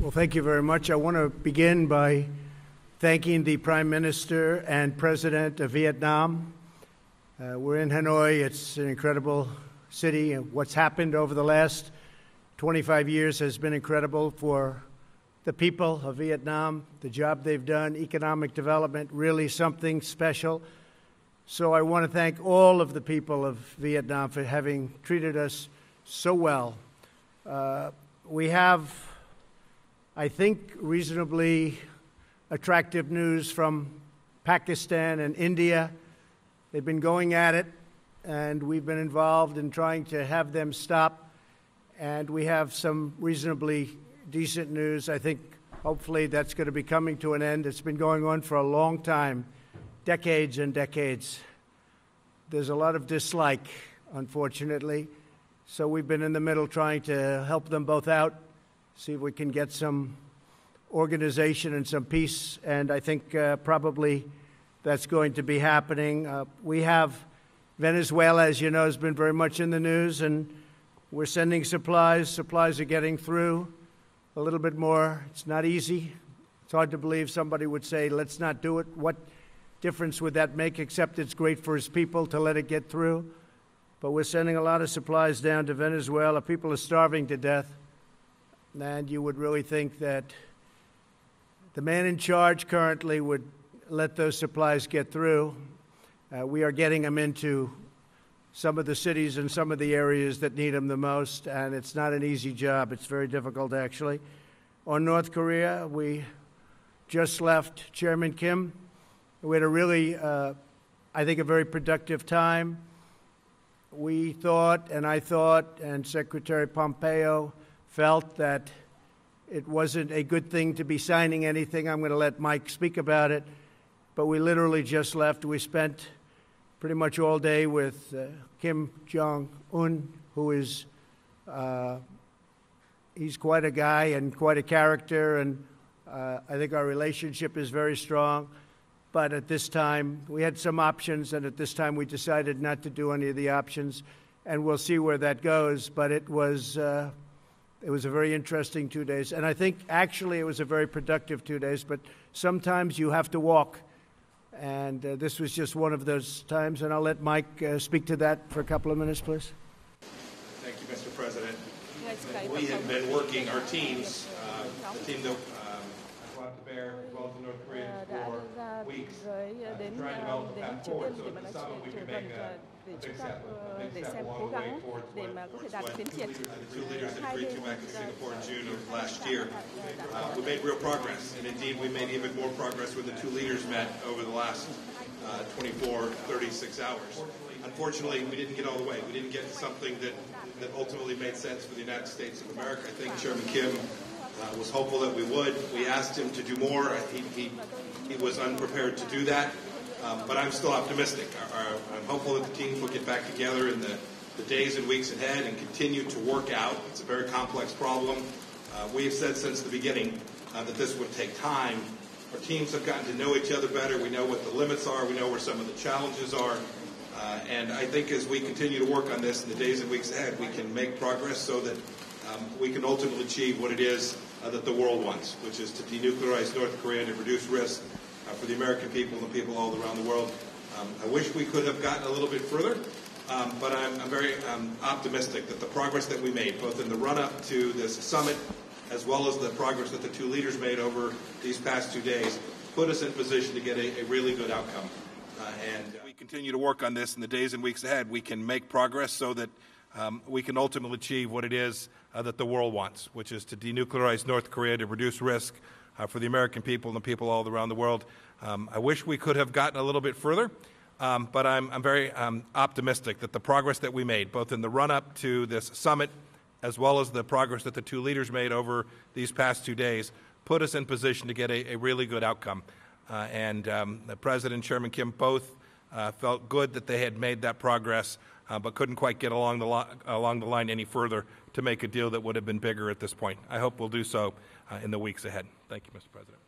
Well, thank you very much. I want to begin by thanking the Prime Minister and President of Vietnam. We're in Hanoi. It's an incredible city. What's happened over the last 25 years has been incredible for the people of Vietnam, the job they've done, economic development, really something special. So I want to thank all of the people of Vietnam for having treated us so well. We have, I think, reasonably attractive news from Pakistan and India. They've been going at it, and we've been involved in trying to have them stop. And we have some reasonably decent news. I think, hopefully, that's going to be coming to an end. It's been going on for a long time, decades and decades. There's a lot of dislike, unfortunately. So we've been in the middle trying to help them both out, see if we can get some organization and some peace, and I think probably that's going to be happening. We have Venezuela, as you know, has been very much in the news, and we're sending supplies. Supplies are getting through a little bit more. It's not easy. It's hard to believe somebody would say, let's not do it. What difference would that make, except it's great for his people to let it get through? But we're sending a lot of supplies down to Venezuela. People are starving to death. And you would really think that the man in charge currently would let those supplies get through. We are getting them into some of the cities and some of the areas that need them the most, and it's not an easy job. It's very difficult, actually. On North Korea, we just left Chairman Kim. We had a really, I think, a very productive time. We thought, and I thought, and Secretary Pompeo felt that it wasn't a good thing to be signing anything. I'm going to let Mike speak about it. But we literally just left. We spent pretty much all day with Kim Jong-un, who is, he's quite a guy and quite a character, and I think our relationship is very strong. But at this time, we had some options, and at this time we decided not to do any of the options, and we'll see where that goes. But it was a very interesting 2 days, and I think actually it was a very productive 2 days, but sometimes you have to walk, and this was just one of those times, and I'll let Mike speak to that for a couple of minutes, please. Thank you, Mr. President. We have been working, our teams, the team that brought to bear, as well as the North Koreans, for weeks, trying to develop a path forward so at the summit we can make a big step along the way towards what the two leaders agreed to back in Singapore in June of last year. We made real progress, and indeed we made even more progress when the two leaders met over the last 36 hours. Unfortunately, we didn't get all the way. We didn't get to something that ultimately made sense for the United States of America. I think Chairman Kim was hopeful that we would. We asked him to do more. He was unprepared to do that. But I'm still optimistic. I'm hopeful that the teams will get back together in the days and weeks ahead and continue to work out. It's a very complex problem. We have said since the beginning that this would take time. Our teams have gotten to know each other better. We know what the limits are. We know where some of the challenges are. And I think as we continue to work on this in the days and weeks ahead, we can make progress so that we can ultimately achieve what it is that the world wants, which is to denuclearize North Korea and to reduce risk for the American people and the people all around the world. I wish we could have gotten a little bit further, but I'm very optimistic that the progress that we made, both in the run-up to this summit, as well as the progress that the two leaders made over these past 2 days, put us in position to get a really good outcome. And we continue to work on this in the days and weeks ahead. We can make progress so that we can ultimately achieve what it is that the world wants, which is to denuclearize North Korea, to reduce risk for the American people and the people all around the world. I wish we could have gotten a little bit further, but I'm very optimistic that the progress that we made, both in the run-up to this summit, as well as the progress that the two leaders made over these past 2 days, put us in position to get a really good outcome. And the President and Chairman Kim both felt good that they had made that progress, but couldn't quite get along the line any further to make a deal that would have been bigger at this point. I hope we'll do so in the weeks ahead. Thank you, Mr. President.